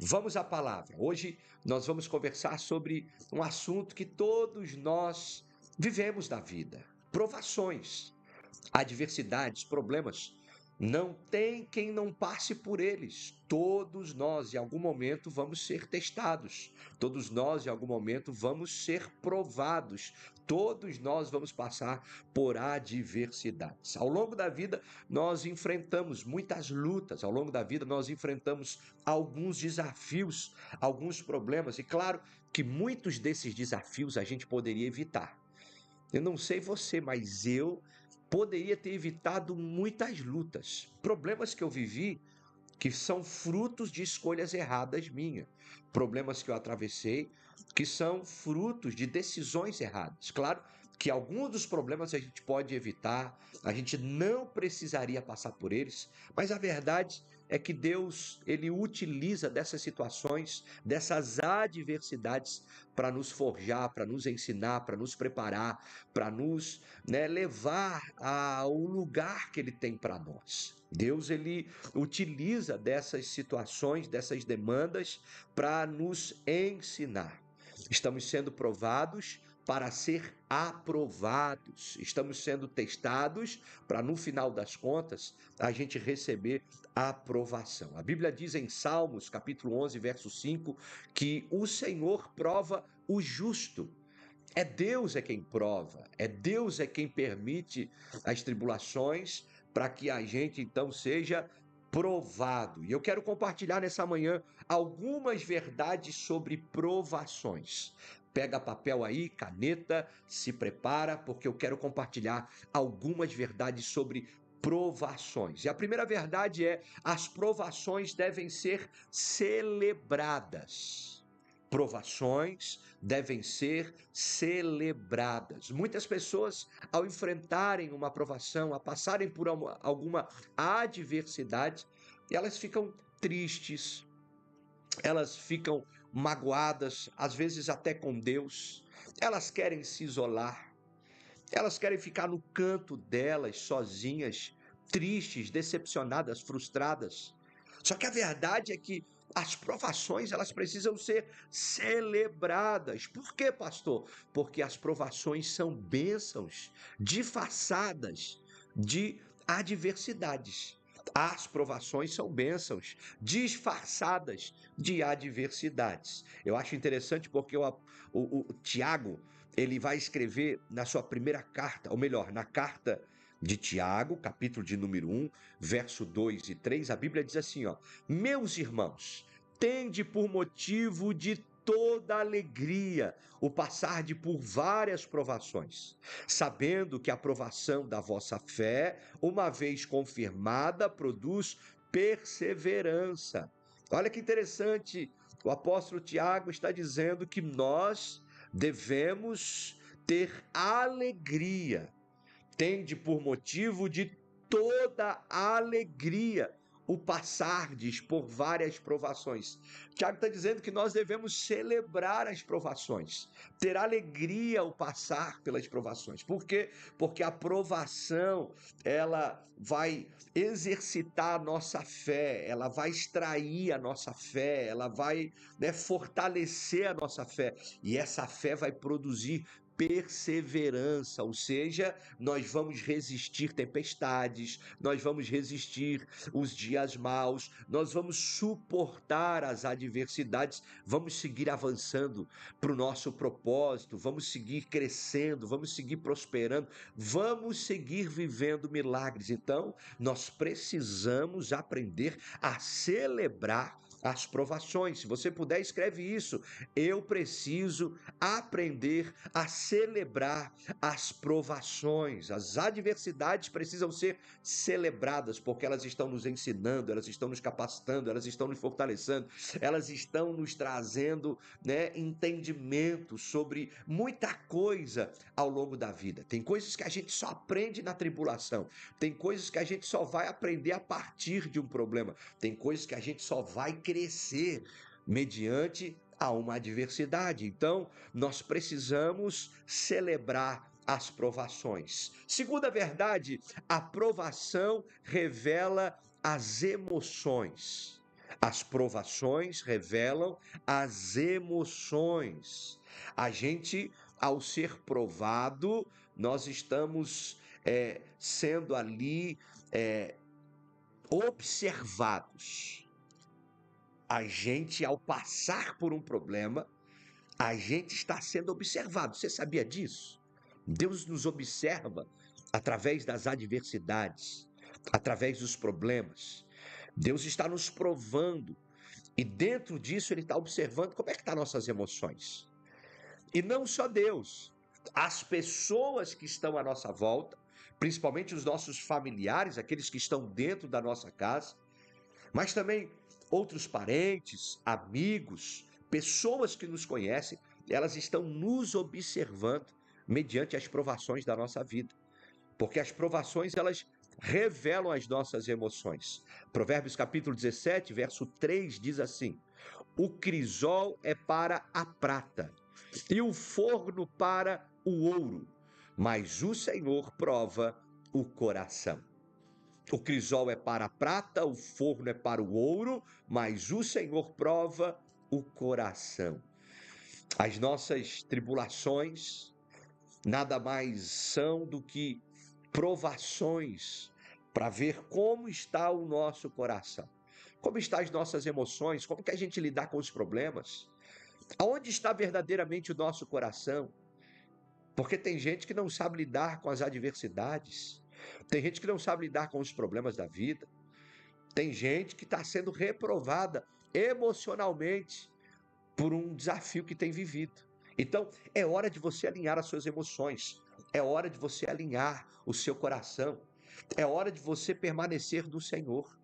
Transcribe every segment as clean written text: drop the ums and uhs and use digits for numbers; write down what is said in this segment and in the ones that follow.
Vamos à palavra. Hoje nós vamos conversar sobre um assunto que todos nós vivemos na vida: provações, adversidades, problemas. Não tem quem não passe por eles. Todos nós, em algum momento, vamos ser testados. Todos nós, em algum momento, vamos ser provados. Todos nós vamos passar por adversidades. Ao longo da vida, nós enfrentamos muitas lutas. Ao longo da vida, nós enfrentamos alguns desafios, alguns problemas. E claro que muitos desses desafios a gente poderia evitar. Eu não sei você, mas eu poderia ter evitado muitas lutas, problemas que eu vivi que são frutos de escolhas erradas minhas, problemas que eu atravessei que são frutos de decisões erradas. Claro que alguns dos problemas a gente pode evitar, a gente não precisaria passar por eles, mas a verdade é que Deus, ele utiliza dessas situações, dessas adversidades para nos forjar, para nos ensinar, para nos preparar, para nos, levar ao lugar que ele tem para nós. Deus, ele utiliza dessas situações, dessas demandas para nos ensinar. Estamos sendo provados para ser aprovados. Estamos sendo testados para, no final das contas, a gente receber a aprovação. A Bíblia diz em Salmos, capítulo 11, verso 5, que o Senhor prova o justo. Deus é quem prova, Deus é quem permite as tribulações para que a gente então seja provado. E eu quero compartilhar nessa manhã algumas verdades sobre provações. Pega papel aí, caneta, se prepara, porque eu quero compartilhar algumas verdades sobre provações. E a primeira verdade é: as provações devem ser celebradas. Provações devem ser celebradas. Muitas pessoas, ao enfrentarem uma provação, a passarem por alguma adversidade, elas ficam tristes, elas ficam magoadas, às vezes até com Deus, elas querem se isolar, elas querem ficar no canto delas, sozinhas, tristes, decepcionadas, frustradas. Só que a verdade é que as provações, elas precisam ser celebradas. Por quê, pastor? Porque as provações são bênçãos disfarçadas de adversidades. As provações são bênçãos disfarçadas de adversidades. Eu acho interessante porque o Tiago, ele vai escrever na sua primeira carta, ou melhor, na carta de Tiago, capítulo de número 1, verso 2 e 3, a Bíblia diz assim, ó: meus irmãos, tende por motivo de toda alegria o passarde por várias provações, sabendo que a provação da vossa fé, uma vez confirmada, produz perseverança. Olha que interessante, o apóstolo Tiago está dizendo que nós devemos ter alegria. Tende por motivo de toda alegria o passardes por várias provações. Tiago está dizendo que nós devemos celebrar as provações, ter alegria ao passar pelas provações. Por quê? Porque a provação, ela vai exercitar a nossa fé, ela vai extrair a nossa fé, ela vai, fortalecer a nossa fé. E essa fé vai produzir perseverança, ou seja, nós vamos resistir tempestades, nós vamos resistir os dias maus, nós vamos suportar as adversidades, vamos seguir avançando para o nosso propósito, vamos seguir crescendo, vamos seguir prosperando, vamos seguir vivendo milagres. Então, nós precisamos aprender a celebrar as provações. Se você puder, escreve isso. Eu preciso aprender a celebrar as provações. As adversidades precisam ser celebradas, porque elas estão nos ensinando, elas estão nos capacitando, elas estão nos fortalecendo, elas estão nos trazendo, entendimento sobre muita coisa ao longo da vida. Tem coisas que a gente só aprende na tribulação, tem coisas que a gente só vai aprender a partir de um problema, tem coisas que a gente só vai crescer mediante a uma adversidade. Então, nós precisamos celebrar as provações. Segunda verdade, a provação revela as emoções. As provações revelam as emoções. A gente, ao ser provado, nós estamos sendo ali observados. A gente, ao passar por um problema, a gente está sendo observado. Você sabia disso? Deus nos observa através das adversidades, através dos problemas. Deus está nos provando e dentro disso ele está observando como é que estão nossas emoções. E não só Deus, as pessoas que estão à nossa volta, principalmente os nossos familiares, aqueles que estão dentro da nossa casa, mas também outros parentes, amigos, pessoas que nos conhecem, elas estão nos observando mediante as provações da nossa vida. Porque as provações, elas revelam as nossas emoções. Provérbios capítulo 17, verso 3 diz assim: o crisol é para a prata e o forno para o ouro, mas o Senhor prova o coração. O crisol é para a prata, o forno é para o ouro, mas o Senhor prova o coração. As nossas tribulações nada mais são do que provações para ver como está o nosso coração, como estão as nossas emoções, como que a gente lidar com os problemas, aonde está verdadeiramente o nosso coração, porque tem gente que não sabe lidar com as adversidades, tem gente que não sabe lidar com os problemas da vida, tem gente que está sendo reprovada emocionalmente por um desafio que tem vivido. Então, é hora de você alinhar as suas emoções, é hora de você alinhar o seu coração, é hora de você permanecer no Senhor.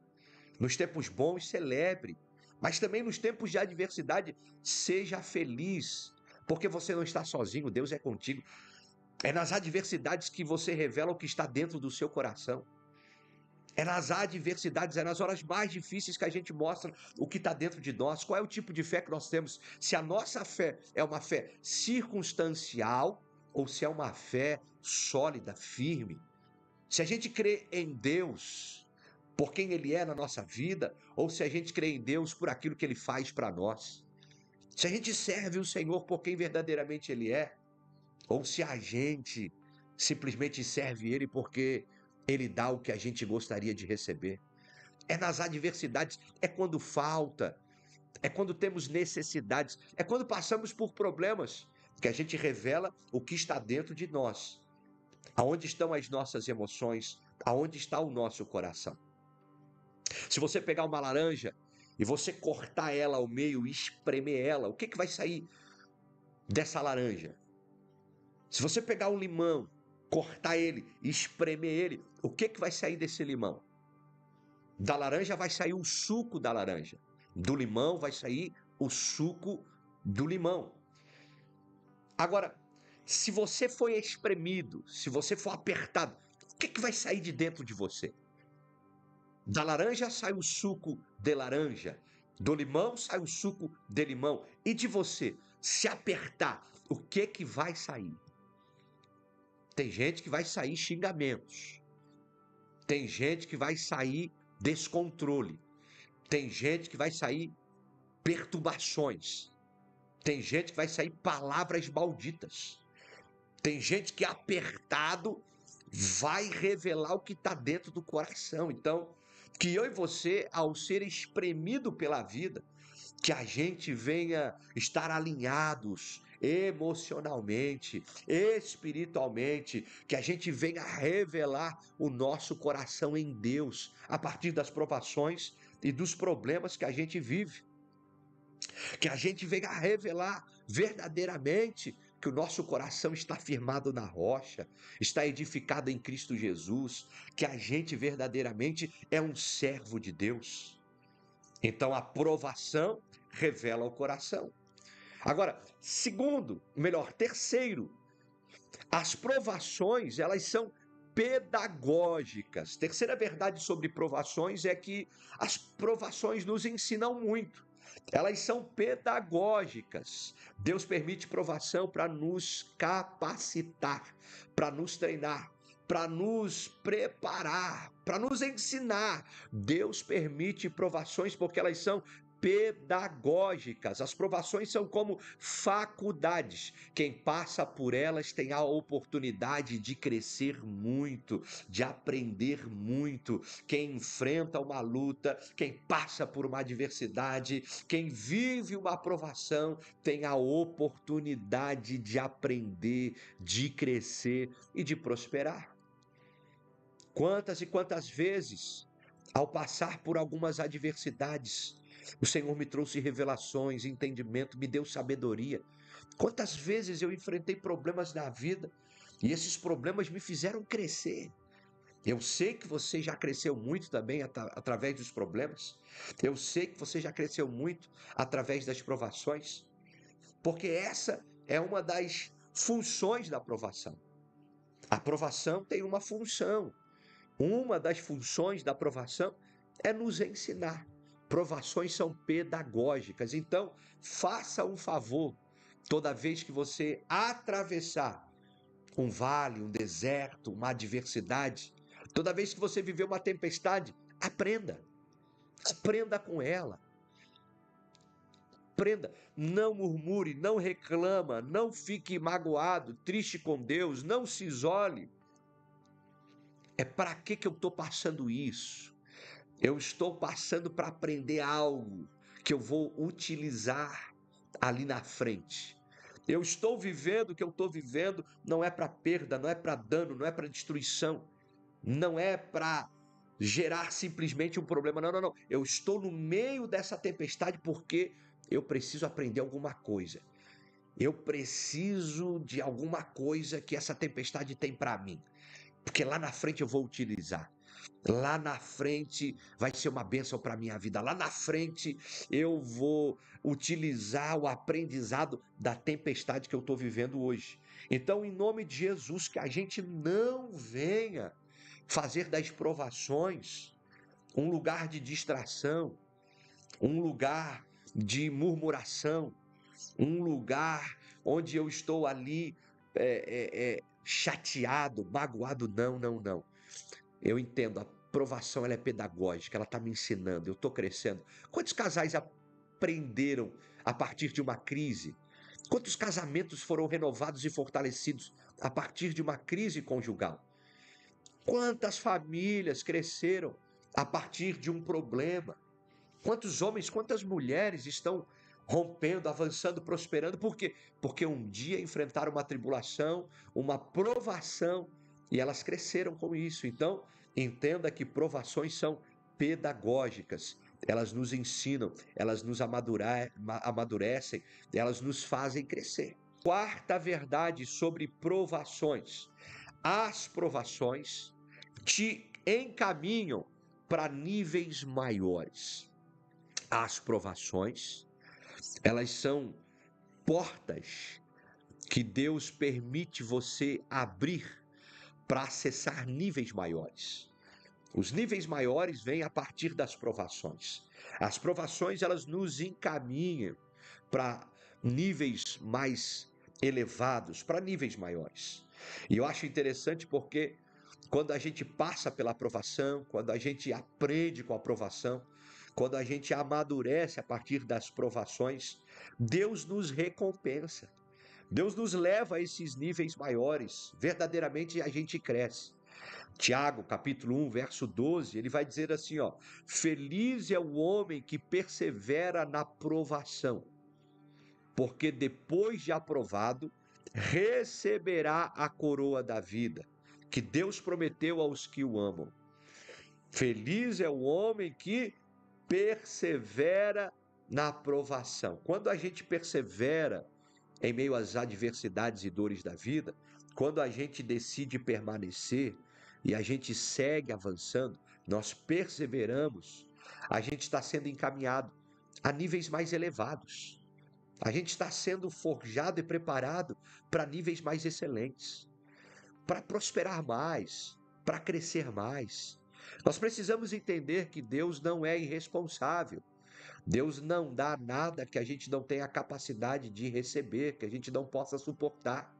Nos tempos bons, celebre, mas também nos tempos de adversidade, seja feliz, porque você não está sozinho, Deus é contigo. É nas adversidades que você revela o que está dentro do seu coração. É nas adversidades, é nas horas mais difíceis que a gente mostra o que está dentro de nós, qual é o tipo de fé que nós temos, se a nossa fé é uma fé circunstancial ou se é uma fé sólida, firme. Se a gente crê em Deus por quem Ele é na nossa vida, ou se a gente crê em Deus por aquilo que Ele faz para nós. Se a gente serve o Senhor por quem verdadeiramente Ele é, ou se a gente simplesmente serve Ele porque Ele dá o que a gente gostaria de receber. É nas adversidades, é quando falta, é quando temos necessidades, é quando passamos por problemas que a gente revela o que está dentro de nós. Aonde estão as nossas emoções, aonde está o nosso coração. Se você pegar uma laranja e você cortar ela ao meio e espremer ela, o que vai sair dessa laranja? Se você pegar um limão, cortar ele e espremer ele, o que vai sair desse limão? Da laranja vai sair o suco da laranja. Do limão vai sair o suco do limão. Agora, se você foi espremido, se você for apertado, o que vai sair de dentro de você? Da laranja sai o suco de laranja. Do limão sai o suco de limão. E de você, se apertar, o que vai sair? Tem gente que vai sair xingamentos. Tem gente que vai sair descontrole. Tem gente que vai sair perturbações. Tem gente que vai sair palavras malditas. Tem gente que apertado vai revelar o que está dentro do coração. Então, que eu e você, ao ser espremido pela vida, que a gente venha estar alinhados emocionalmente, espiritualmente, que a gente venha revelar o nosso coração em Deus a partir das provações e dos problemas que a gente vive. Que a gente venha revelar verdadeiramente que o nosso coração está firmado na rocha, está edificado em Cristo Jesus, que a gente verdadeiramente é um servo de Deus. Então a provação revela o coração. Agora, terceiro, as provações, elas são pedagógicas. Terceira verdade sobre provações é que as provações nos ensinam muito. Elas são pedagógicas. Deus permite provação para nos capacitar, para nos treinar, para nos preparar, para nos ensinar. Deus permite provações porque elas são pedagógicas. As provações são como faculdades. Quem passa por elas tem a oportunidade de crescer muito, de aprender muito. Quem enfrenta uma luta, quem passa por uma adversidade, quem vive uma provação, tem a oportunidade de aprender, de crescer e de prosperar. Quantas e quantas vezes, ao passar por algumas adversidades, o Senhor me trouxe revelações, entendimento, me deu sabedoria. Quantas vezes eu enfrentei problemas na vida e esses problemas me fizeram crescer. Eu sei que você já cresceu muito também através dos problemas. Eu sei que você já cresceu muito através das provações, porque essa é uma das funções da aprovação. A aprovação tem uma função. Uma das funções da aprovação é nos ensinar. Provações são pedagógicas. Então, faça um favor toda vez que você atravessar um vale, um deserto, uma adversidade, toda vez que você viver uma tempestade, aprenda. Aprenda com ela. Aprenda. Não murmure, não reclama, não fique magoado, triste com Deus, não se isole. É para que eu estou passando isso? Eu estou passando para aprender algo que eu vou utilizar ali na frente. Eu estou vivendo o que eu estou vivendo, não é para perda, não é para dano, não é para destruição, não é para gerar simplesmente um problema. Não, não, não. Eu estou no meio dessa tempestade porque eu preciso aprender alguma coisa. Eu preciso de alguma coisa que essa tempestade tem para mim, porque lá na frente eu vou utilizar. Lá na frente vai ser uma bênção para a minha vida. Lá na frente eu vou utilizar o aprendizado da tempestade que eu estou vivendo hoje. Então, em nome de Jesus, que a gente não venha fazer das provações um lugar de distração, um lugar de murmuração, um lugar onde eu estou ali chateado, magoado. Não, não, não. Eu entendo, a provação ela é pedagógica, ela está me ensinando, eu estou crescendo. Quantos casais aprenderam a partir de uma crise? Quantos casamentos foram renovados e fortalecidos a partir de uma crise conjugal? Quantas famílias cresceram a partir de um problema? Quantos homens, quantas mulheres estão rompendo, avançando, prosperando? Por quê? Porque um dia enfrentaram uma tribulação, uma provação, e elas cresceram com isso. Então, entenda que provações são pedagógicas. Elas nos ensinam, elas nos amadurecem, elas nos fazem crescer. Quarta verdade sobre provações. As provações te encaminham para níveis maiores. As provações, elas são portas que Deus permite você abrir para acessar níveis maiores. Os níveis maiores vêm a partir das provações. As provações, elas nos encaminham para níveis mais elevados, para níveis maiores. E eu acho interessante porque quando a gente passa pela aprovação, quando a gente aprende com a aprovação, quando a gente amadurece a partir das provações, Deus nos recompensa. Deus nos leva a esses níveis maiores. Verdadeiramente a gente cresce. Tiago, capítulo 1, verso 12, ele vai dizer assim, ó: Feliz é o homem que persevera na provação, porque depois de aprovado, receberá a coroa da vida, que Deus prometeu aos que o amam. Feliz é o homem que persevera na aprovação. Quando a gente persevera em meio às adversidades e dores da vida, quando a gente decide permanecer e a gente segue avançando, nós perseveramos, a gente está sendo encaminhado a níveis mais elevados. A gente está sendo forjado e preparado para níveis mais excelentes, para prosperar mais, para crescer mais. Nós precisamos entender que Deus não é irresponsável. Deus não dá nada que a gente não tenha a capacidade de receber, que a gente não possa suportar.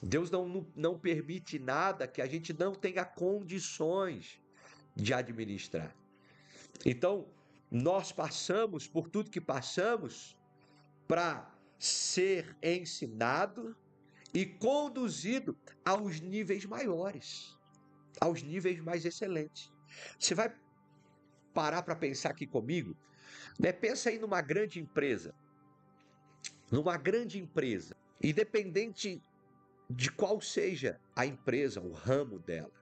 Deus não permite nada que a gente não tenha condições de administrar. Então, nós passamos por tudo que passamos para ser ensinado e conduzido aos níveis maiores, aos níveis mais excelentes. Você vai parar para pensar aqui comigo, né? Pensa aí numa grande empresa, independente de qual seja a empresa, o ramo dela.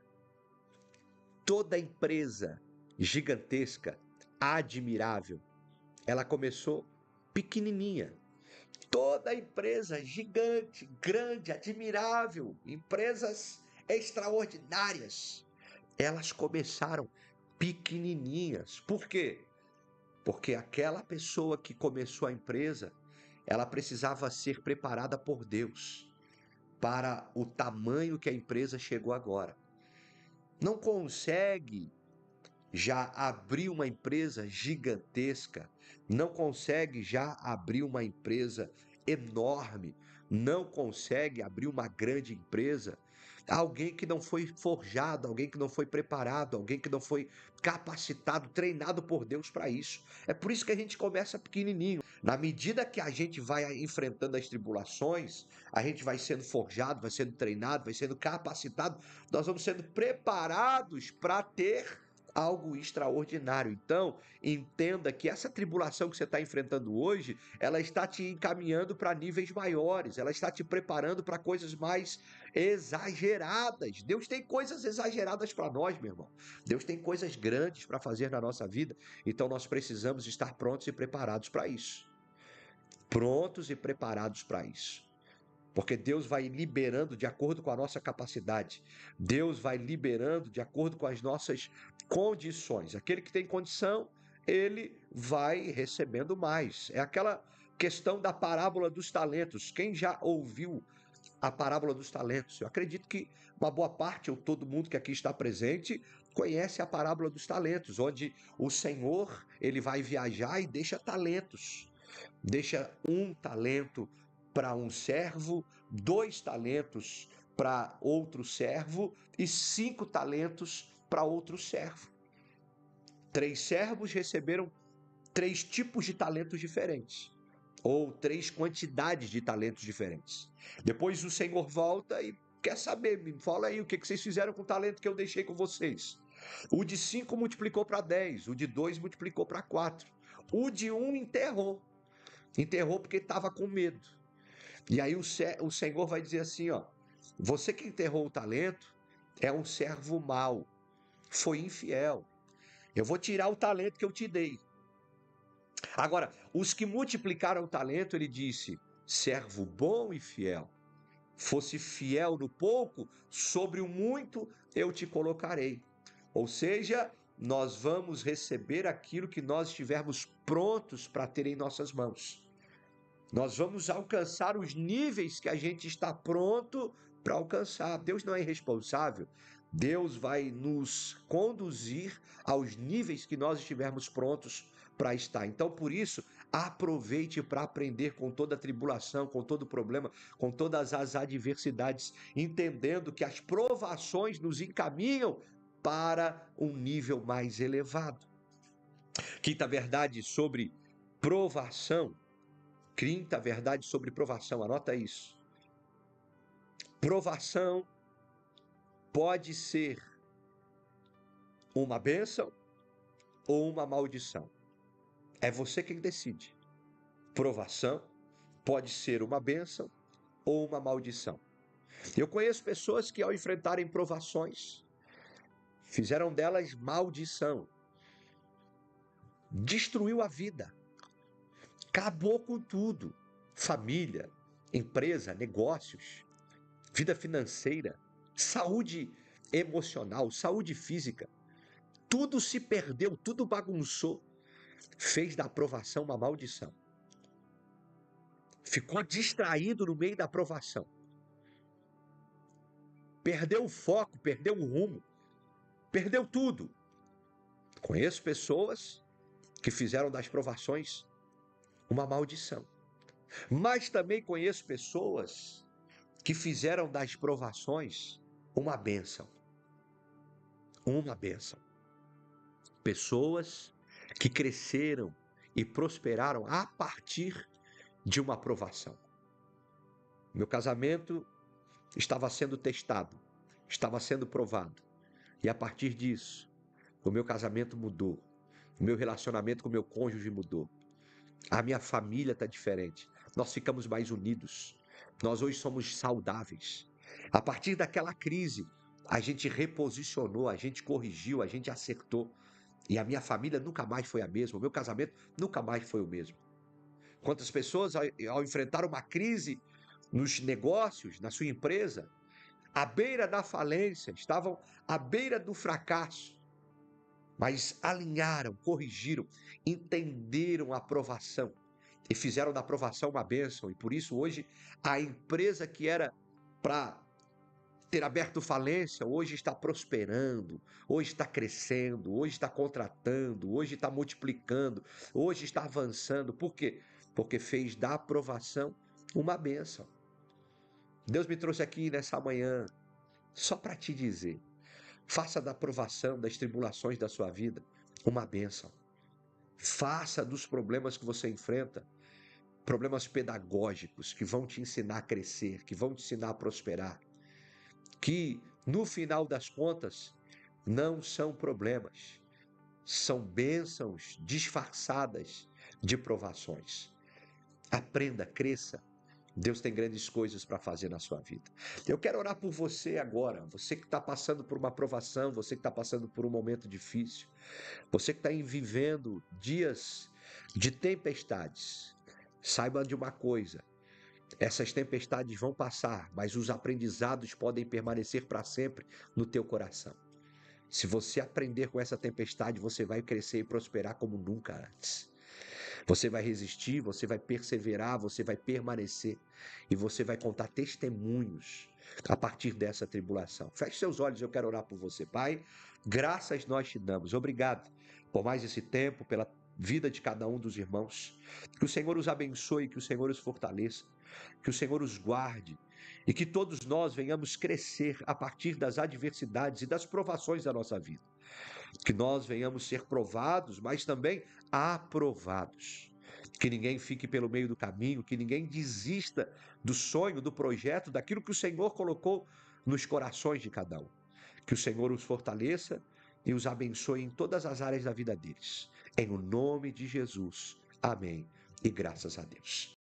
Toda empresa gigantesca, admirável, ela começou pequenininha. Toda empresa gigante, grande, admirável, empresas extraordinárias, elas começaram pequenininhas. Por quê? Porque aquela pessoa que começou a empresa, ela precisava ser preparada por Deus para o tamanho que a empresa chegou agora. Não consegue já abrir uma empresa gigantesca, não consegue já abrir uma empresa enorme, não consegue abrir uma grande empresa. Alguém que não foi forjado, alguém que não foi preparado, alguém que não foi capacitado, treinado por Deus para isso. É por isso que a gente começa pequenininho. Na medida que a gente vai enfrentando as tribulações, a gente vai sendo forjado, vai sendo treinado, vai sendo capacitado, nós vamos sendo preparados para ter algo extraordinário. Então, entenda que essa tribulação que você está enfrentando hoje, ela está te encaminhando para níveis maiores, ela está te preparando para coisas mais exageradas. Deus tem coisas exageradas para nós, meu irmão. Deus tem coisas grandes para fazer na nossa vida, então nós precisamos estar prontos e preparados para isso. Prontos e preparados para isso. Porque Deus vai liberando de acordo com a nossa capacidade. Deus vai liberando de acordo com as nossas condições. Aquele que tem condição, ele vai recebendo mais. É aquela questão da parábola dos talentos. Quem já ouviu a parábola dos talentos? Eu acredito que uma boa parte, ou todo mundo que aqui está presente, conhece a parábola dos talentos, onde o Senhor, ele vai viajar e deixa talentos. Deixa um talento para um servo, 2 talentos para outro servo e 5 talentos para outro servo. 3 servos receberam 3 tipos de talentos diferentes, ou 3 quantidades de talentos diferentes. Depois o Senhor volta e quer saber, me fala aí o que vocês fizeram com o talento que eu deixei com vocês. O de 5 multiplicou para 10, o de 2 multiplicou para 4. O de 1 enterrou. Enterrou porque estava com medo. E aí o Senhor vai dizer assim, ó, você que enterrou o talento é um servo mau, foi infiel. Eu vou tirar o talento que eu te dei. Agora, os que multiplicaram o talento, ele disse, servo bom e fiel. Fosse fiel no pouco, sobre o muito eu te colocarei. Ou seja, nós vamos receber aquilo que nós estivermos prontos para ter em nossas mãos. Nós vamos alcançar os níveis que a gente está pronto para alcançar. Deus não é irresponsável. Deus vai nos conduzir aos níveis que nós estivermos prontos para estar. Então, por isso, aproveite para aprender com toda a tribulação, com todo o problema, com todas as adversidades, entendendo que as provações nos encaminham para um nível mais elevado. Quinta verdade sobre provação. Quinta verdade sobre provação, anota isso. Provação pode ser uma bênção ou uma maldição. É você quem decide. Provação pode ser uma bênção ou uma maldição. Eu conheço pessoas que, ao enfrentarem provações, fizeram delas maldição. Destruiu a vida. Acabou com tudo. Família, empresa, negócios, vida financeira, saúde emocional, saúde física. Tudo se perdeu, tudo bagunçou. Fez da aprovação uma maldição. Ficou distraído no meio da aprovação. Perdeu o foco, perdeu o rumo, perdeu tudo. Conheço pessoas que fizeram das provações uma maldição. Mas também conheço pessoas que fizeram das provações uma bênção. Uma bênção. Pessoas que cresceram e prosperaram a partir de uma provação. Meu casamento estava sendo testado, estava sendo provado. E a partir disso, o meu casamento mudou. O meu relacionamento com o meu cônjuge mudou. A minha família está diferente. Nós ficamos mais unidos. Nós hoje somos saudáveis. A partir daquela crise, a gente reposicionou, a gente corrigiu, a gente acertou. E a minha família nunca mais foi a mesma. O meu casamento nunca mais foi o mesmo. Quantas pessoas, ao enfrentar uma crise nos negócios, na sua empresa, à beira da falência, estavam à beira do fracasso, mas alinharam, corrigiram, entenderam a provação e fizeram da provação uma bênção. E por isso hoje a empresa que era para ter aberto falência, hoje está prosperando, hoje está crescendo, hoje está contratando, hoje está multiplicando, hoje está avançando. Por quê? Porque fez da aprovação uma bênção. Deus me trouxe aqui nessa manhã só para te dizer: faça da aprovação, das tribulações da sua vida uma bênção. Faça dos problemas que você enfrenta problemas pedagógicos que vão te ensinar a crescer, que vão te ensinar a prosperar. Que no final das contas não são problemas, são bênçãos disfarçadas de provações. Aprenda, cresça. Deus tem grandes coisas para fazer na sua vida. Eu quero orar por você agora, você que está passando por uma provação, você que está passando por um momento difícil, você que está vivendo dias de tempestades. Saiba de uma coisa: essas tempestades vão passar, mas os aprendizados podem permanecer para sempre no teu coração. Se você aprender com essa tempestade, você vai crescer e prosperar como nunca antes. Você vai resistir, você vai perseverar, você vai permanecer e você vai contar testemunhos a partir dessa tribulação. Feche seus olhos, eu quero orar por você. Pai, graças nós te damos. Obrigado por mais esse tempo, pela vida de cada um dos irmãos. Que o Senhor os abençoe, que o Senhor os fortaleça, que o Senhor os guarde e que todos nós venhamos crescer a partir das adversidades e das provações da nossa vida. Que nós venhamos ser provados, mas também aprovados. Que ninguém fique pelo meio do caminho, que ninguém desista do sonho, do projeto, daquilo que o Senhor colocou nos corações de cada um. Que o Senhor os fortaleça e os abençoe em todas as áreas da vida deles. Em o nome de Jesus. Amém. E graças a Deus.